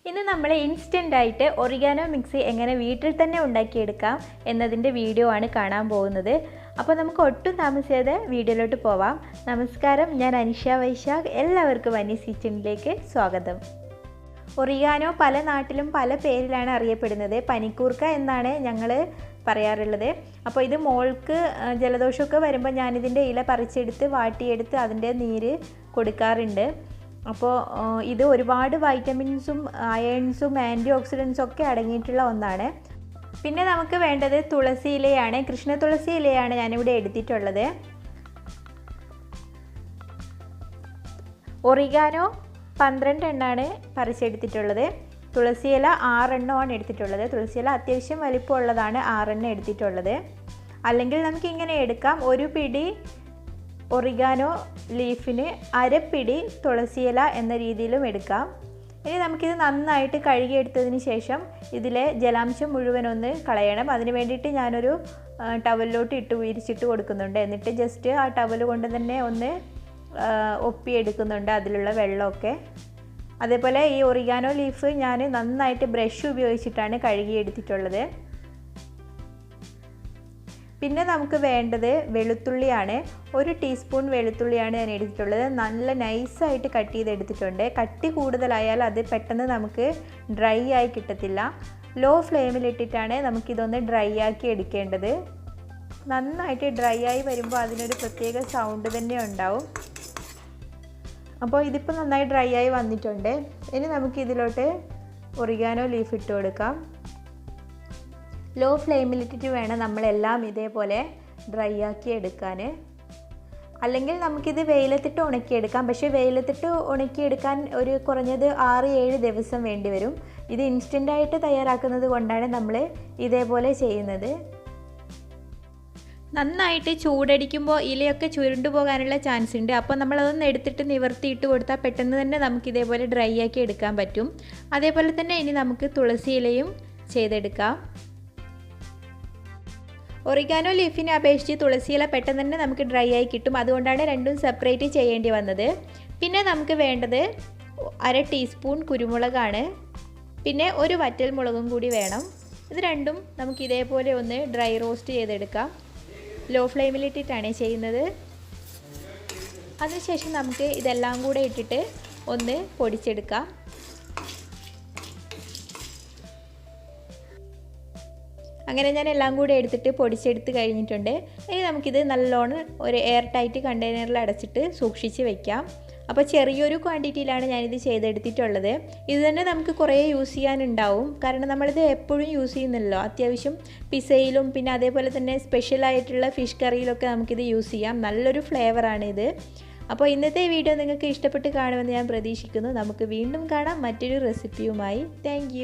ഇന്ന് നമ്മൾ ഇൻസ്റ്റൻ്റ് ആയിട്ട് ഒറിഗാനോ മിക്സ് എങ്ങനെ വീട്ടിൽ തന്നെ ഉണ്ടാക്കിയെടുക്കാം എന്നതിൻ്റെ വീഡിയോ ആണ് കാണാൻ പോകുന്നത്. അപ്പോൾ നമുക്ക് ഒട്ടും താമസിയാതെ വീഡിയോയിലോട്ട് പോവാം. നമസ്കാരം, ഞാൻ അനിഷ വൈശാഖ്. എല്ലാവർക്കും അനീസ് കിച്ചണിലേക്ക് സ്വാഗതം. ഒറിഗാനോ പല നാട്ടിലും പല പേരിലാണ് അറിയപ്പെടുന്നത്. പനിക്കൂർക്ക എന്നാണ് ഞങ്ങൾ പറയാറുള്ളത്. അപ്പോൾ ഇത് മോൾക്ക് ജലദോഷമൊക്കെ വരുമ്പോൾ ഞാനിതിൻ്റെ ഇല പറിച്ചെടുത്ത് വാട്ടിയെടുത്ത് അതിൻ്റെ നീര് കൊടുക്കാറുണ്ട്. അപ്പോൾ ഇത് ഒരുപാട് വൈറ്റമിൻസും അയൺസും ആൻറ്റി ഓക്സിഡൻസും ഒക്കെ അടങ്ങിയിട്ടുള്ള ഒന്നാണ്. പിന്നെ നമുക്ക് വേണ്ടത് തുളസി ഇലയാണ്. കൃഷ്ണ തുളസി ഇലയാണ് ഞാനിവിടെ എടുത്തിട്ടുള്ളത്. ഒറിഗാനോ 12 എണ്ണമാണ് പറിച്ചെടുത്തിട്ടുള്ളത്. തുളസി ഇല 6 എണ്ണമാണ് എടുത്തിട്ടുള്ളത്. തുളസി ഇല അത്യാവശ്യം വലിപ്പമുള്ളതാണ്, 6 എണ്ണം എടുത്തിട്ടുള്ളത്. അല്ലെങ്കിൽ നമുക്ക് ഇങ്ങനെ എടുക്കാം, ഒരു പിടി ഒറിഗാനോ ലീഫിന് അരപ്പിടി തുളസിയില എന്ന രീതിയിലും എടുക്കാം. ഇനി നമുക്കിത് നന്നായിട്ട് കഴുകിയെടുത്തതിന് ശേഷം ഇതിലെ ജലാംശം മുഴുവൻ ഒന്ന് കളയണം. അതിന് വേണ്ടിയിട്ട് ഞാനൊരു ടവലിലോട്ട് വിരിച്ചിട്ട് കൊടുക്കുന്നുണ്ട്. എന്നിട്ട് ജസ്റ്റ് ആ ടവൽ കൊണ്ട് തന്നെ ഒന്ന് ഒപ്പിയെടുക്കുന്നുണ്ട് അതിലുള്ള വെള്ളമൊക്കെ. അതേപോലെ ഈ ഒറിഗാനോ ലീഫ് ഞാൻ നന്നായിട്ട് ബ്രഷ് ഉപയോഗിച്ചിട്ടാണ് കഴുകിയെടുത്തിട്ടുള്ളത്. പിന്നെ നമുക്ക് വേണ്ടത് വെളുത്തുള്ളിയാണ്. 1 ടീസ്പൂൺ വെളുത്തുള്ളിയാണ് ഞാൻ എടുത്തിട്ടുള്ളത്. നല്ല നൈസായിട്ട് കട്ട് ചെയ്തെടുത്തിട്ടുണ്ട്. കട്ടി കൂടുതലായാൽ അത് പെട്ടെന്ന് നമുക്ക് ഡ്രൈ ആയി കിട്ടത്തില്ല. ലോ ഫ്ലെയിമിലിട്ടിട്ടാണ് നമുക്കിതൊന്ന് ഡ്രൈ ആക്കി എടുക്കേണ്ടത്. നന്നായിട്ട് ഡ്രൈ ആയി വരുമ്പോൾ അതിനൊരു പ്രത്യേക സൗണ്ട് തന്നെ ഉണ്ടാവും. അപ്പോൾ ഇതിപ്പോൾ നന്നായി ഡ്രൈ ആയി വന്നിട്ടുണ്ട്. ഇനി നമുക്കിതിലോട്ട് ഒറിഗാനോ ലീഫ് ഇട്ട് കൊടുക്കാം. ലോ ഫ്ലെയിമിലിട്ടിട്ട് വേണം നമ്മളെല്ലാം ഇതേപോലെ ഡ്രൈ ആക്കി എടുക്കാൻ. അല്ലെങ്കിൽ നമുക്കിത് വെയിലത്തിട്ട് ഉണക്കിയെടുക്കാം. പക്ഷേ വെയിലത്തിട്ട് ഉണക്കിയെടുക്കാൻ ഒരു കുറഞ്ഞത് 6-7 ദിവസം വേണ്ടി വരും. ഇത് ഇൻസ്റ്റൻ്റായിട്ട് തയ്യാറാക്കുന്നത് കൊണ്ടാണ് നമ്മൾ ഇതേപോലെ ചെയ്യുന്നത്. നന്നായിട്ട് ചൂടടിക്കുമ്പോൾ ഇലയൊക്കെ ചുരുണ്ടു പോകാനുള്ള ചാൻസ് ഉണ്ട്. അപ്പോൾ നമ്മളതൊന്ന് എടുത്തിട്ട് നിവർത്തിയിട്ട് കൊടുത്താൽ പെട്ടെന്ന് തന്നെ നമുക്കിതേപോലെ ഡ്രൈ ആക്കി എടുക്കാൻ പറ്റും. അതേപോലെ തന്നെ ഇനി നമുക്ക് തുളസി ഇലയും ചെയ്തെടുക്കാം. ഒറിഗാനോ ലീഫിനെ അപേക്ഷിച്ച് തുളസിയില പെട്ടെന്ന് തന്നെ നമുക്ക് ഡ്രൈ ആയി കിട്ടും. അതുകൊണ്ടാണ് രണ്ടും സെപ്പറേറ്റ് ചെയ്യേണ്ടി വന്നത്. പിന്നെ നമുക്ക് വേണ്ടത് 1/2 ടീസ്പൂൺ കുരുമുളകാണ്. പിന്നെ 1 വറ്റൽ മുളകും കൂടി വേണം. ഇത് രണ്ടും നമുക്ക് ഇതേപോലെ ഒന്ന് ഡ്രൈ റോസ്റ്റ് ചെയ്തെടുക്കാം. ലോ ഫ്ലെയിമിലിട്ടിട്ടാണ് ചെയ്യുന്നത്. അതിനുശേഷം നമുക്ക് ഇതെല്ലാം കൂടെ ഇട്ടിട്ട് ഒന്ന് പൊടിച്ചെടുക്കാം. അങ്ങനെ ഞാൻ എല്ലാം കൂടെ എടുത്തിട്ട് പൊടിച്ചെടുത്ത് കഴിഞ്ഞിട്ടുണ്ട്. ഇനി നമുക്കിത് നല്ലോണം ഒരു എയർ ടൈറ്റ് കണ്ടെയ്നറിൽ അടച്ചിട്ട് സൂക്ഷിച്ച് വെക്കാം. അപ്പോൾ ചെറിയൊരു ക്വാണ്ടിറ്റിയിലാണ് ഞാനിത് ചെയ്തെടുത്തിട്ടുള്ളത്. ഇത് തന്നെ നമുക്ക് കുറേ യൂസ് ചെയ്യാനുണ്ടാവും. കാരണം നമ്മളിത് എപ്പോഴും യൂസ് ചെയ്യുന്നില്ലല്ലോ. അത്യാവശ്യം പിസയിലും പിന്നെ അതേപോലെ തന്നെ സ്പെഷ്യലായിട്ടുള്ള ഫിഷ് കറിയിലൊക്കെ നമുക്കിത് യൂസ് ചെയ്യാം. നല്ലൊരു ഫ്ലേവറാണിത്. അപ്പോൾ ഇന്നത്തെ വീഡിയോ നിങ്ങൾക്ക് ഇഷ്ടപ്പെട്ട് കാണുമെന്ന് ഞാൻ പ്രതീക്ഷിക്കുന്നു. നമുക്ക് വീണ്ടും കാണാം മറ്റൊരു റെസിപ്പിയുമായി. താങ്ക്